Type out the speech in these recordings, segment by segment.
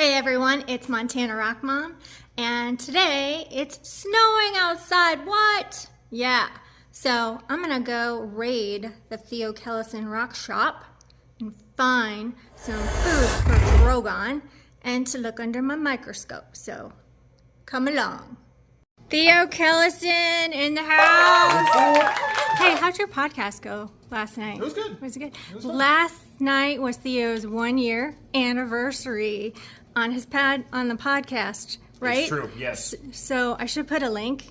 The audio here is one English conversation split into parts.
Hey everyone, it's Montana Rock Mom, and today it's snowing outside. What? Yeah. So I'm gonna go raid the Theo Kellison Rock Shop and find some food for Drogon and to look under my microscope. So come along. Theo Kellison in the house. Hey, how'd your podcast go last night? It was good. Was it good? It was fun. Last night was Theo's 1-year anniversary on his on the podcast, right? It's true, yes. So I should put a link.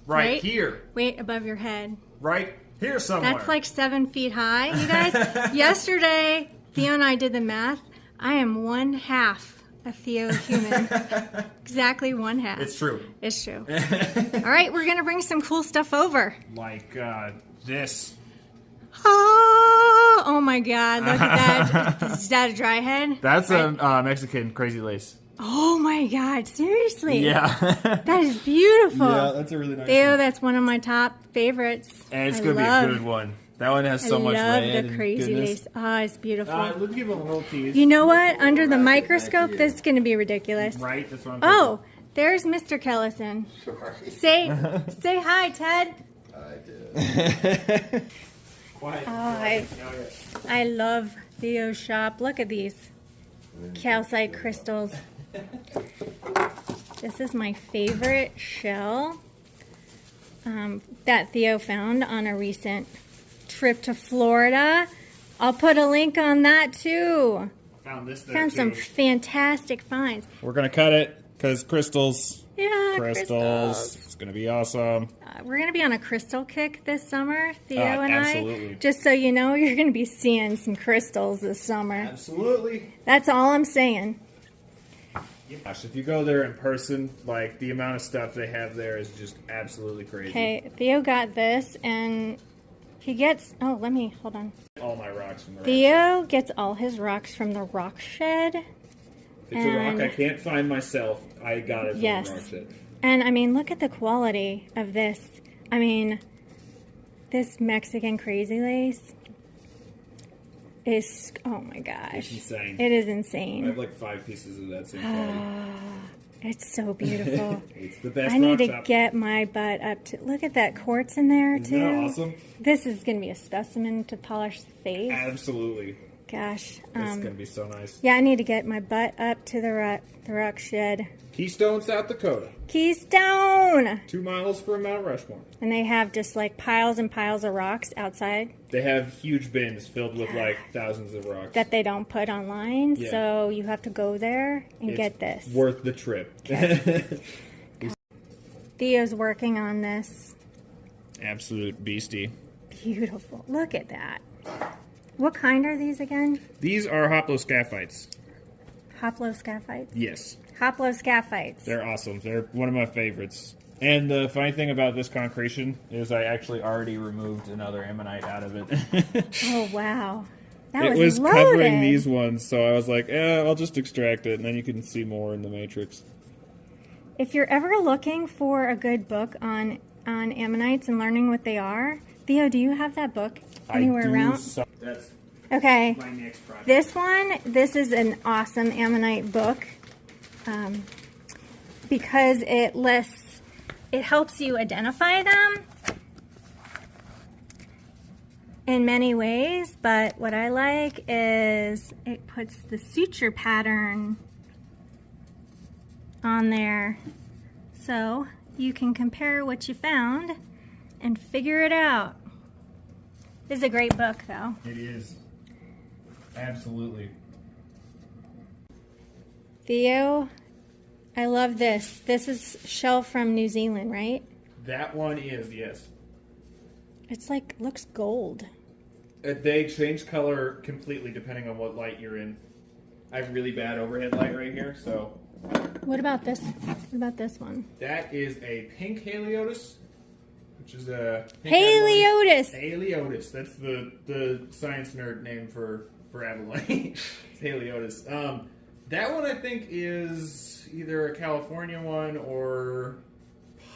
Right here. Wait above your head. Right here somewhere. That's like 7 feet high, you guys. Yesterday, Theo and I did the math. I am 1/2 a Theo human. Exactly 1/2. It's true. It's true. All right, we're gonna bring some cool stuff over. Like this. Oh my God! Look at that. Is that a dry head? That's a Mexican crazy lace. Oh my God! Seriously? Yeah. That is beautiful. Yeah, that's a really nice Theo, one. that's one of my top favorites. And it's going to be a good one. That one has so much red. I love the and crazy goodness. lace. Oh, it's beautiful. Let's give it a little tease. You know what? Under the microscope, this is going to be ridiculous. Right? That's what I'm Oh, there's Mr. Kellison. Sorry. Say hi, Ted. I did. Quiet. Oh, I love Theo's shop. Look at these calcite crystals. This is my favorite shell that Theo found on a recent trip to Florida. I'll put a link on that too. Found this there Found too. some fantastic finds. We're going to cut it because crystals. Yeah, Crystals. It's going to be awesome. We're going to be on a crystal kick this summer, Theo and absolutely. I. Just so you know, you're going to be seeing some crystals this summer. Absolutely. That's all I'm saying. Gosh, if you go there in person, like the amount of stuff they have there is just absolutely crazy. Okay, Theo got this, and he gets... Oh, hold on. All my rocks from the rock. Theo gets all his rocks from the rock shed. It's a rock I can't find myself. I got it from Yes. the rock shed. And, I mean, look at the quality of this. I mean, this Mexican crazy lace is... Oh, my gosh. It's insane. It is I insane. have like 5 pieces of that same quality. It's so beautiful. It's the best I need rock to shop. get my butt up to... Look at that quartz in there, Isn't too. that awesome? This is going to be a specimen to polish the face. Absolutely. Gosh. It's going to be so nice. Yeah, I need to get my butt up to the rock shed. Keystone, South Dakota. Keystone! 2 miles from Mount Rushmore. And they have just like piles and piles of rocks outside They have huge bins filled with like thousands of rocks. that they don't put online. Yeah. So you have to go there and It's get this. worth the trip. Theo's working on this. Absolute beastie. Beautiful. Look at that. What kind are these again? These are hoploscaphites. Hoploscaphites? Yes. Hoploscaphites. They're awesome. They're one of my favorites. And the funny thing about this concretion is I actually already removed another ammonite out of it. Oh, wow. That It was loaded. covering these ones, so I was like, I'll just extract it, and then you can see more in the matrix. If you're ever looking for a good book on ammonites and learning what they are, Theo, do you have that book anywhere around? That's Okay. my next project. This is an awesome ammonite book because it helps you identify them in many ways, but what I like is it puts the suture pattern on there so you can compare what you found and figure it out. This is a great book though. It is. Absolutely. Theo, I love this. This is shell from New Zealand, right? That one is, yes. It's like, looks gold. They change color completely depending on what light you're in. I have really bad overhead light right here, so... What about this? What about this one? That is a pink Haliotis, which is a... Haliotis! Haliotis. That's the science nerd name for abalone. It's Haliotis. That one I think is either a California one or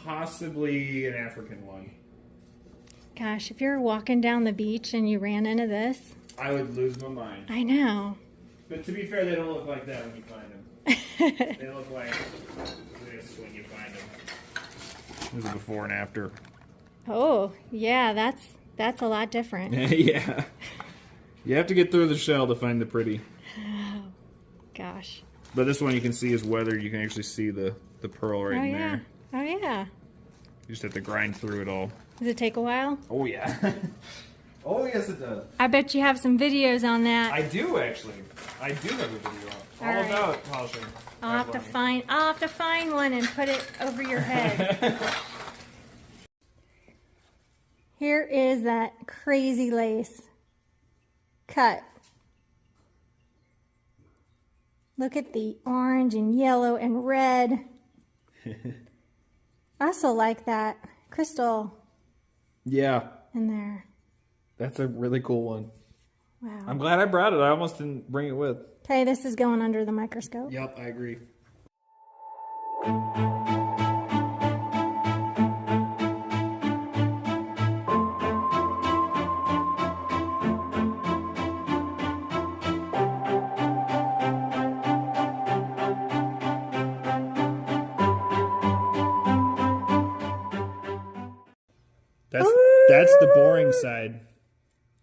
possibly an African one. Gosh, if you're walking down the beach and you ran into this, I would lose my mind. I know. But to be fair, they don't look like that when you find them. They look like this when you find them. This is before and after. Oh, yeah, that's a lot different. Yeah. You have to get through the shell to find the pretty. Oh, gosh. But this one you can see is weathered. You can actually see the pearl right in there. Oh, yeah. You just have to grind through it all. Does it take a while? Oh, yeah. Oh, yes, it does. I bet you have some videos on that. I do, actually. I do have a video all All right. about polishing. I'll have to find one and put it over your head. Here is that crazy lace cut. Look at the orange and yellow and red. I also like that crystal Yeah. in there. That's a really cool one. Wow. I'm glad I brought it. I almost didn't bring it with. Okay, this is going under the microscope. Yep, I agree. That's the boring side.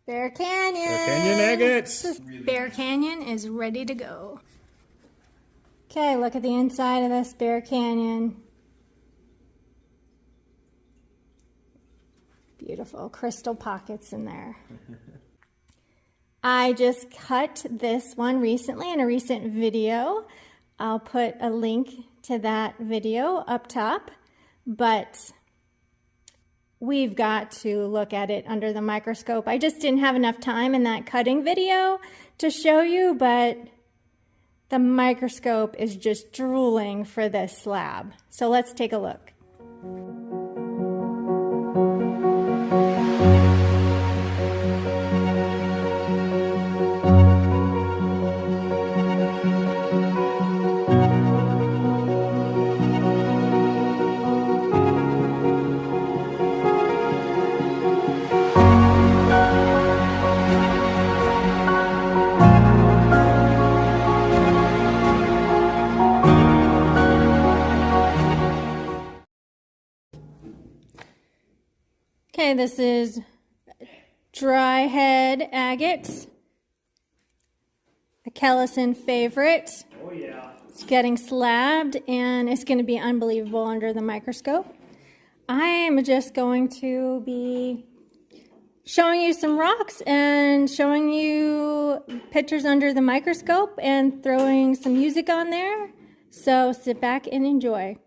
Bear Canyon. Bear Canyon agates. Bear Canyon is ready to go. Okay, look at the inside of this Bear Canyon. Beautiful crystal pockets in there. I just cut this one recently in a recent video. I'll put a link to that video up top, but we've got to look at it under the microscope. I just didn't have enough time in that cutting video to show you, but the microscope is just drooling for this slab. So let's take a look. Okay, this is dry head agate, a Kellison favorite. Oh, yeah. It's getting slabbed and it's going to be unbelievable under the microscope. I am just going to be showing you some rocks and showing you pictures under the microscope and throwing some music on there. So sit back and enjoy.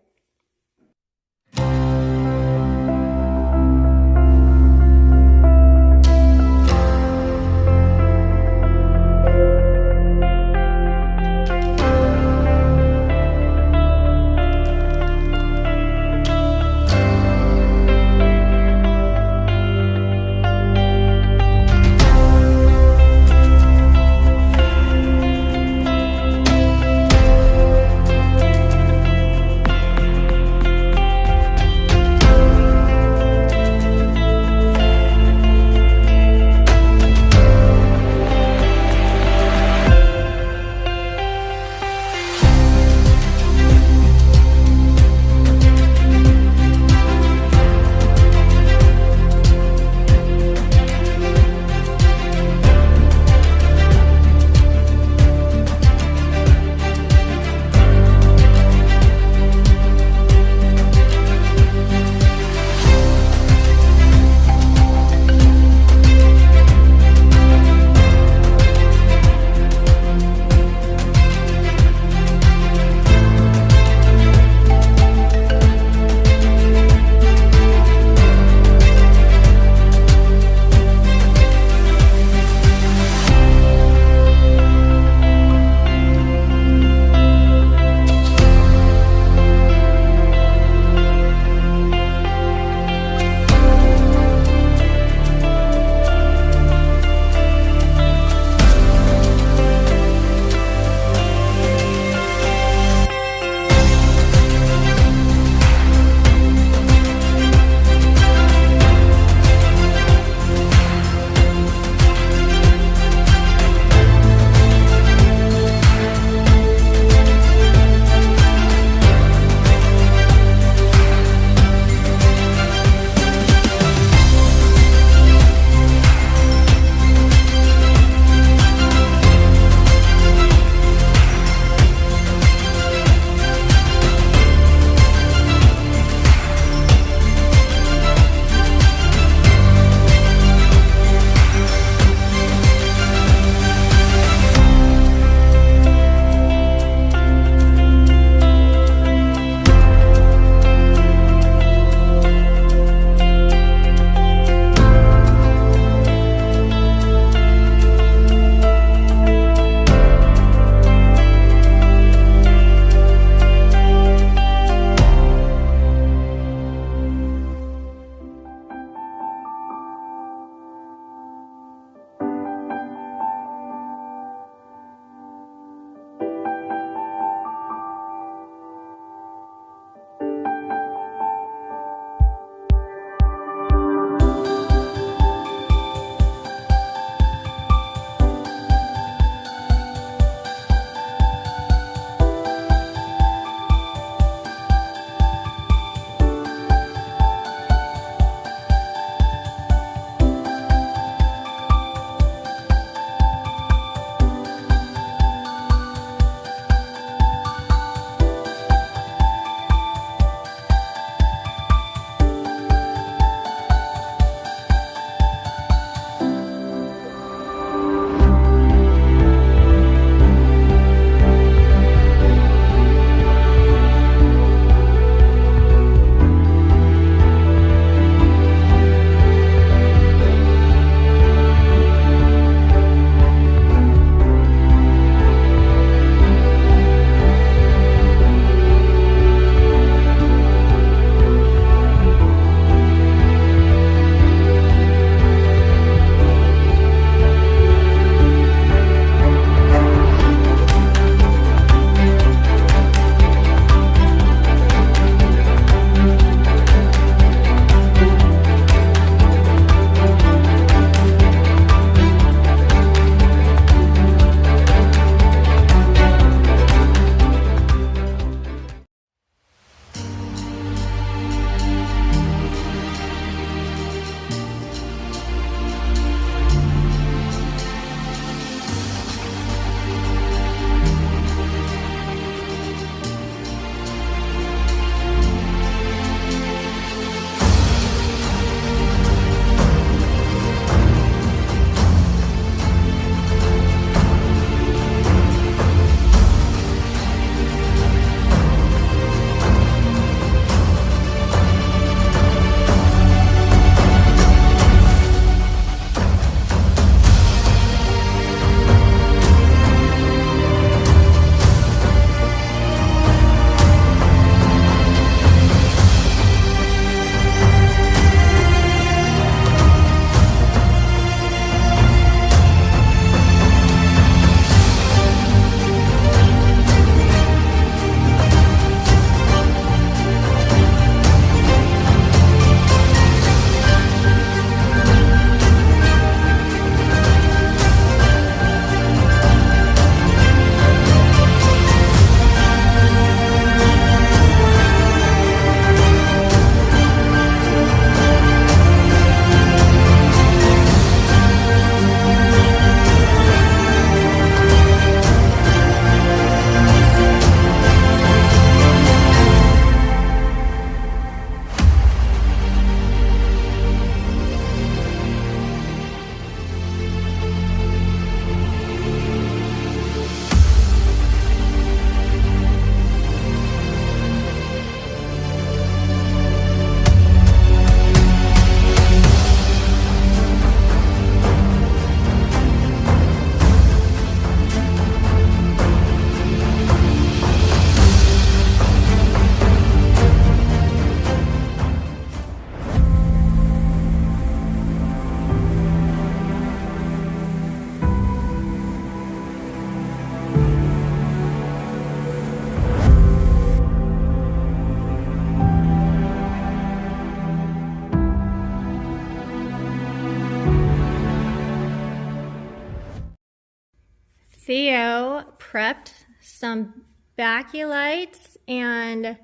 Theo prepped some baculites and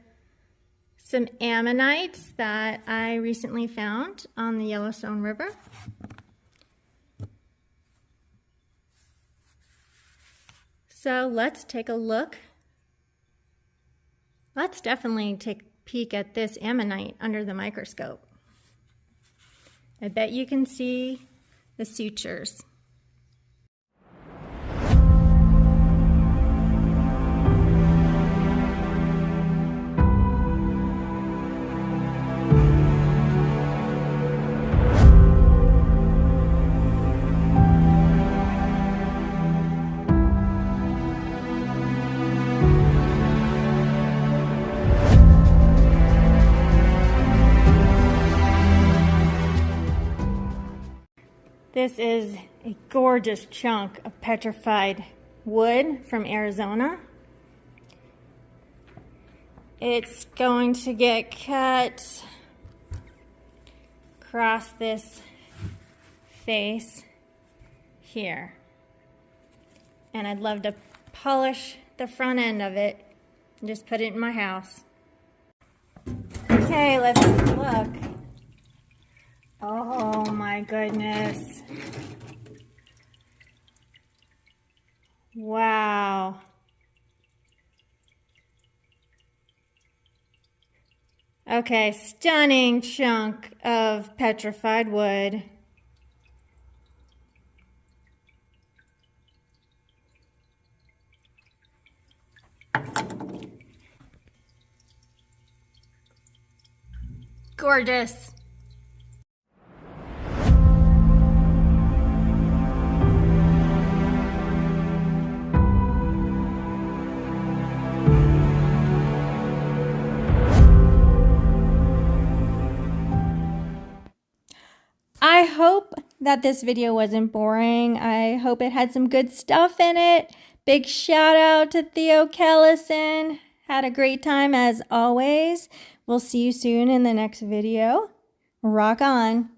some ammonites that I recently found on the Yellowstone River. So let's take a look. Let's definitely take a peek at this ammonite under the microscope. I bet you can see the sutures. This is a gorgeous chunk of petrified wood from Arizona. It's going to get cut across this face here. And I'd love to polish the front end of it and just put it in my house. Okay, let's look. Oh my goodness. Wow. Okay, stunning chunk of petrified wood. Gorgeous. I hope that this video wasn't boring. I hope it had some good stuff in it. Big shout out to Theo Kellison. Had a great time as always. We'll see you soon in the next video. Rock on.